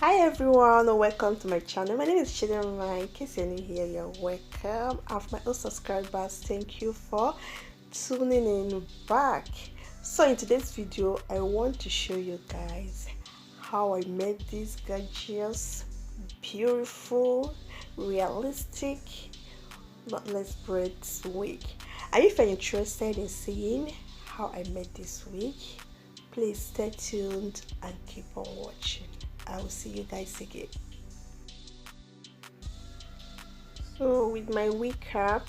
Hi everyone, welcome to my channel. My name is Chidinma. In case you're new here, you're welcome. And for my old subscribers, thank you for tuning in back. So in today's video, I want to show you guys how I made this gorgeous, beautiful, realistic knotless braids wig. And if you're interested in seeing how I made this wig, please stay tuned and keep on watching. I will see you guys again. So with my wig cap,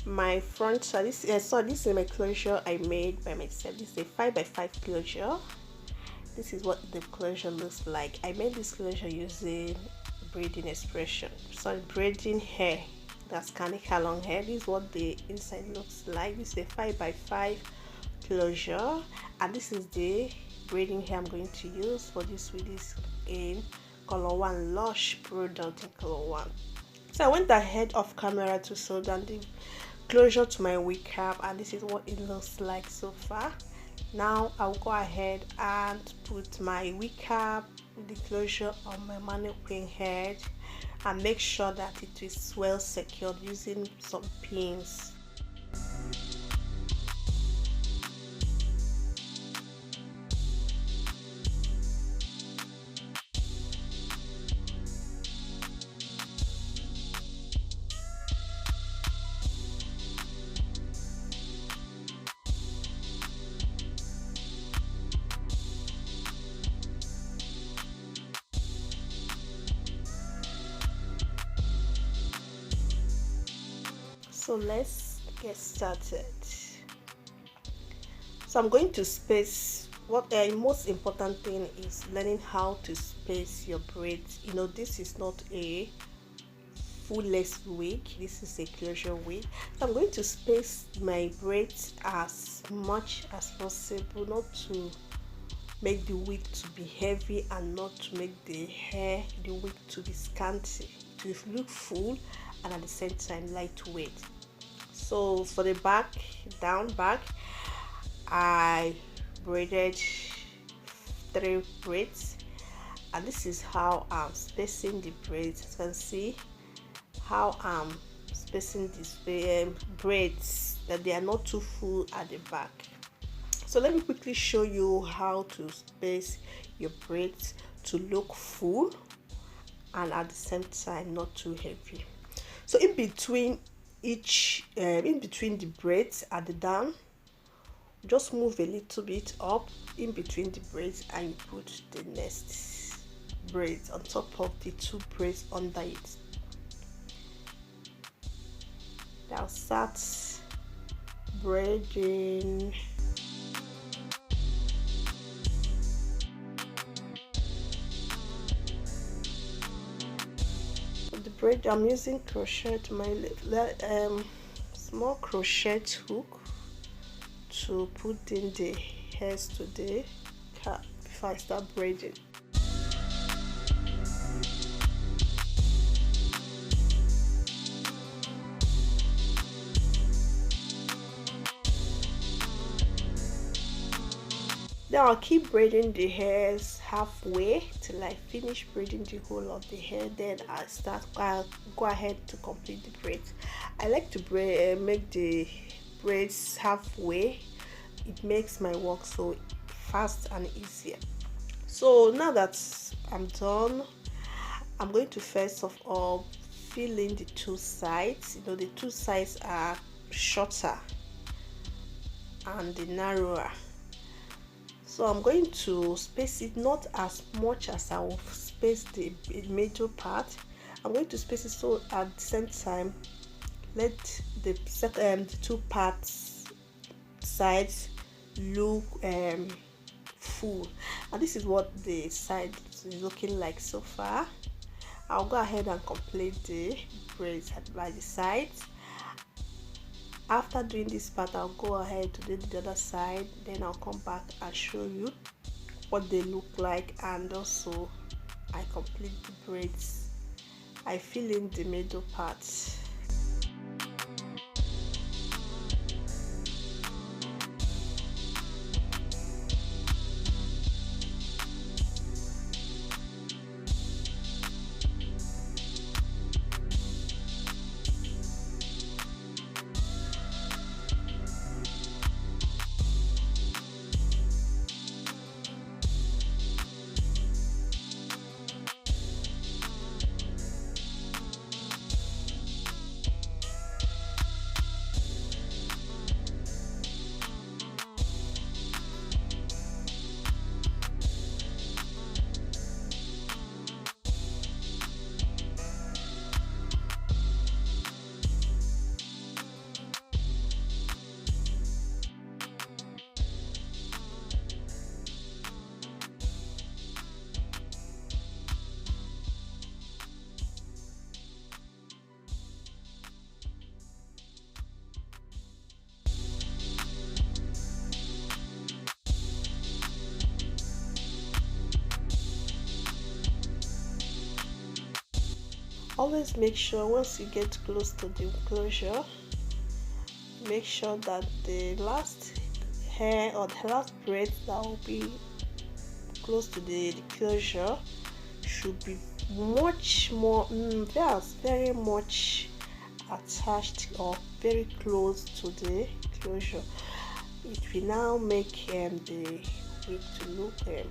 my front side, this is my closure I made by myself. This is a 5x5 closure. This is what the closure looks like. I made this closure using braiding expression. So braiding hair, that's Kanika long hair. This is what the inside looks like. This is a 5x5 closure, and this is the braiding hair I'm going to use for this with this in color 1 Lush product in color 1. So I went ahead of camera to sew down the closure to my wig cap, and this is what it looks like so far. Now I'll go ahead and put my wig cap with the closure on my mannequin head and make sure that it is well secured using some pins. So let's get started. So I'm going to space. What the most important thing is learning how to space your braids. You know, this is not a full lace wig, this is a closure wig. So I'm going to space my braids as much as possible, not to make the wig to be heavy and not to make the wig to be scanty, to look full and at the same time lightweight. So for the back, I braided 3 braids, and this is how I'm spacing the braids. As you can see how I'm spacing these braids, that they are not too full at the back. So let me quickly show you how to space your braids to look full and at the same time not too heavy. So in between the braids at the down, just move a little bit up in between the braids and you put the next braids on top of the 2 braids under it. Now start braiding. The braid, I'm using crochet, my small crochet hook to put in the hairs to the cap before I start braiding. Now I'll keep braiding the hairs halfway till I finish braiding the whole of the hair. Then I'll go ahead to complete the braids. I like to make the braids halfway. It makes my work so fast and easier. So now that I'm done, I'm going to first of all fill in the 2 sides. You know, the 2 sides are shorter and the narrower. So I'm going to space it not as much as I will space the middle part. I'm going to space it so at the same time let the 2 parts sides look full, and this is what the side is looking like so far. I'll go ahead and complete the braids by the sides. After doing this part, I'll go ahead to do the other side, then I'll come back and show you what they look like, and also I complete the braids. I fill in the middle parts. Always make sure once you get close to the closure, make sure that the last hair or the last braid that will be close to the closure should be much more very much attached or very close to the closure. It will now make the wig to look the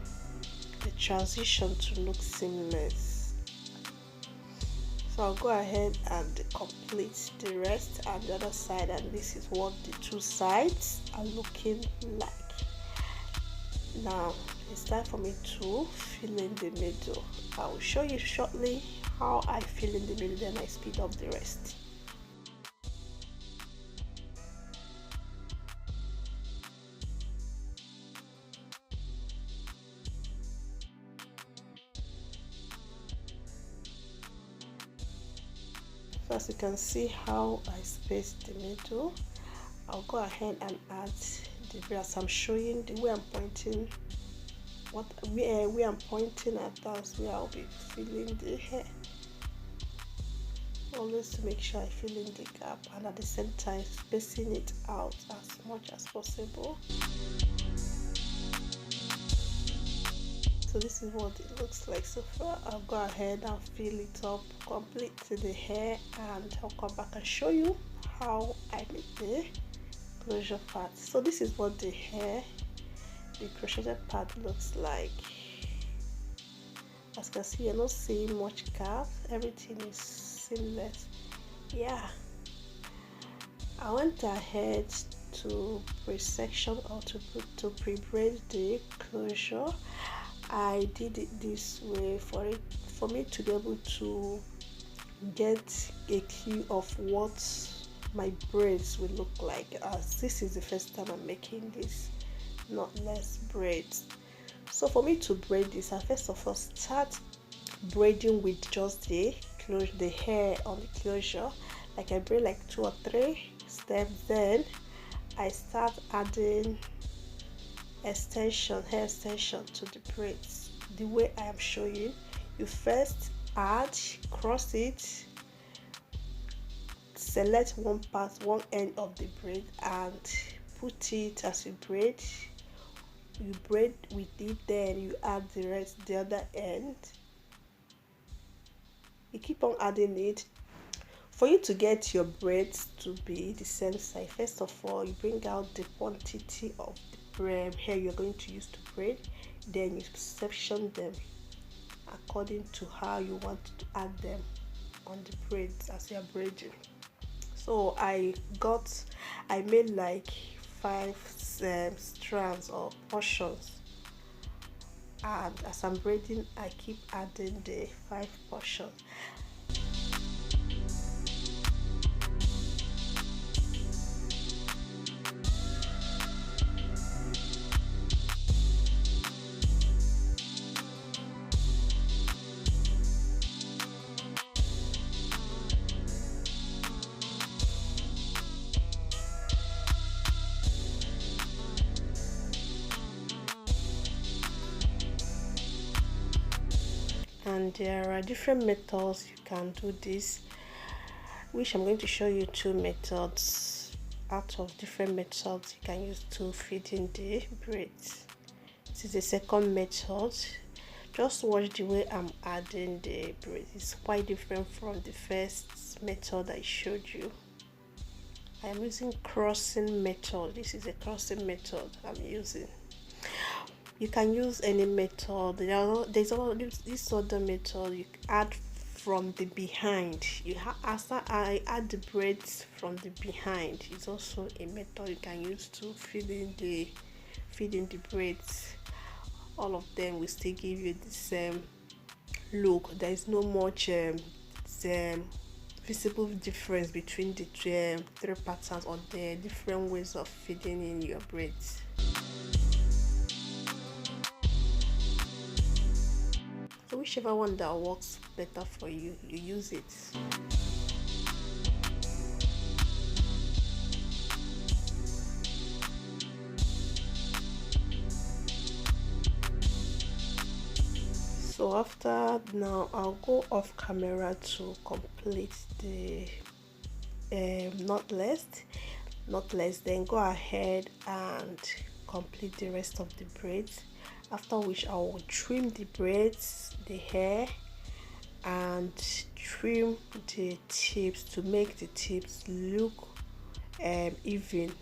transition to look seamless. So I'll go ahead and complete the rest and the other side, and this is what the two sides are looking like. Now it's time for me to fill in the middle. I will show you shortly how I fill in the middle, then I speed up the rest. So as you can see how I spaced the middle, I'll go ahead and add the braid as I'm showing the way I'm pointing. Where I'm pointing at, that's where I'll be filling the hair. Always to make sure I fill in the gap and at the same time spacing it out as much as possible. So this is what it looks like so far. I'll go ahead and fill it up complete to the hair, and I'll come back and show you how I made the closure part. So this is what the crocheted part looks like. As you can see, you're not seeing much gap, everything is seamless. Yeah, I went ahead to pre-section or to pre-braid the closure. I did it this way for me to be able to get a clue of what my braids will look like, as this is the first time I'm making this knotless braids. So for me to braid this, I first of all start braiding with just the hair on the closure. Like I braid like 2 or 3 steps, then I start adding hair extension to the braids the way I am showing. You first add, cross it, select one end of the braid and put it as you braid. You braid with it, then you add the other end. You keep on adding it. For you to get your braids to be the same size, first of all you bring out the quantity of the hair you're going to use to braid, then you section them according to how you want to add them on the braids as you're braiding. So I made like 5 strands or portions, and as I'm braiding I keep adding the 5 portions. And there are different methods you can do this, which I'm going to show you 2 methods out of different methods you can use to fit in the braids. This is the second method. Just watch the way I'm adding the braids. It's quite different from the first method I showed you. I am using crossing method. This is a crossing method I'm using. You can use any method. There's this other method you add from the behind. I add the braids from the behind. It's also a method you can use to feed in the braids. All of them will still give you the same look. There is no much visible difference between the 3 patterns or the different ways of feeding in your braids. So whichever one that works better for you, you use it. So after now, I'll go off camera to complete the knotless. Then go ahead and complete the rest of the braids, after which I will trim the braids, the hair, and trim the tips to make the tips look even.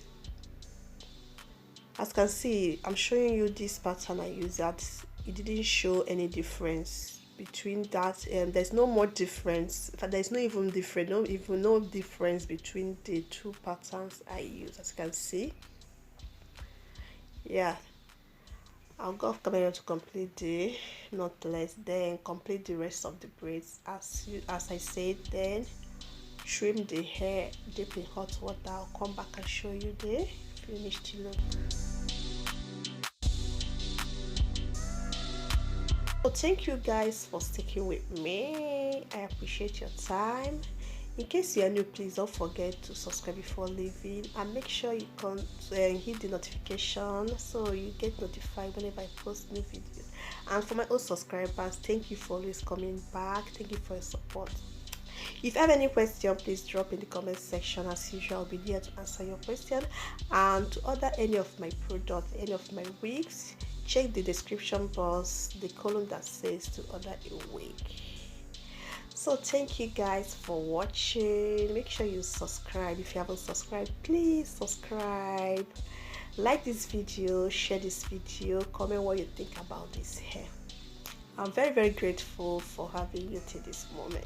As you can see, I'm showing you this pattern I use that it didn't show any difference between that, and there's no more difference. In fact, there's no even different, no difference between the two patterns I use. As you can see, yeah. I'll go off camera to complete the knotless, then complete the rest of the braids as I said. Then trim the hair, dip in hot water. I'll come back and show you the finished look. So thank you guys for sticking with me. I appreciate your time. In case you are new, please don't forget to subscribe before leaving, and make sure you can hit the notification so you get notified whenever I post new videos. And for my old subscribers, thank you for always coming back. Thank you for your support. If you have any question, please drop in the comment section. As usual, I'll be there to answer your question. And to order any of my products, any of my wigs, check the description box, the column that says to order a wig. So thank you guys for watching. Make sure you subscribe. If you haven't subscribed, please subscribe, like this video, share this video, comment what you think about this hair. I'm very grateful for having you till this moment.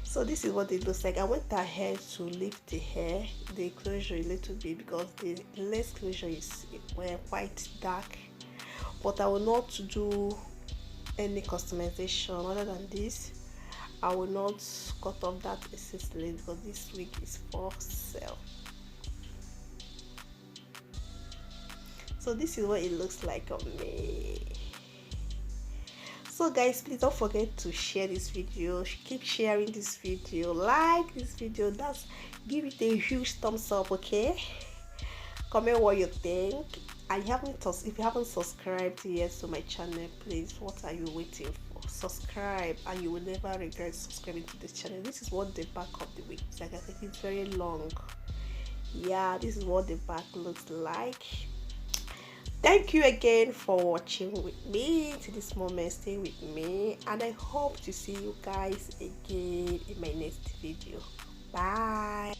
So this is what it looks like. I went ahead to lift the hair, the closure a little bit, because the lace closure is quite dark, but I will not do any customization other than this. I will not cut off that excess lace because this wig is for sale. So this is what it looks like on me. So guys, please don't forget to share this video. Keep sharing this video, like this video, give it a huge thumbs up, okay? Comment what you think. And if you haven't subscribed yet to my channel, please, what are you waiting for? Subscribe, and you will never regret subscribing to this channel. This is what the back of the wig is like. I think it's very long. Yeah, this is what the back looks like. Thank you again for watching with me to this moment. Stay with me, and I hope to see you guys again in my next video. Bye.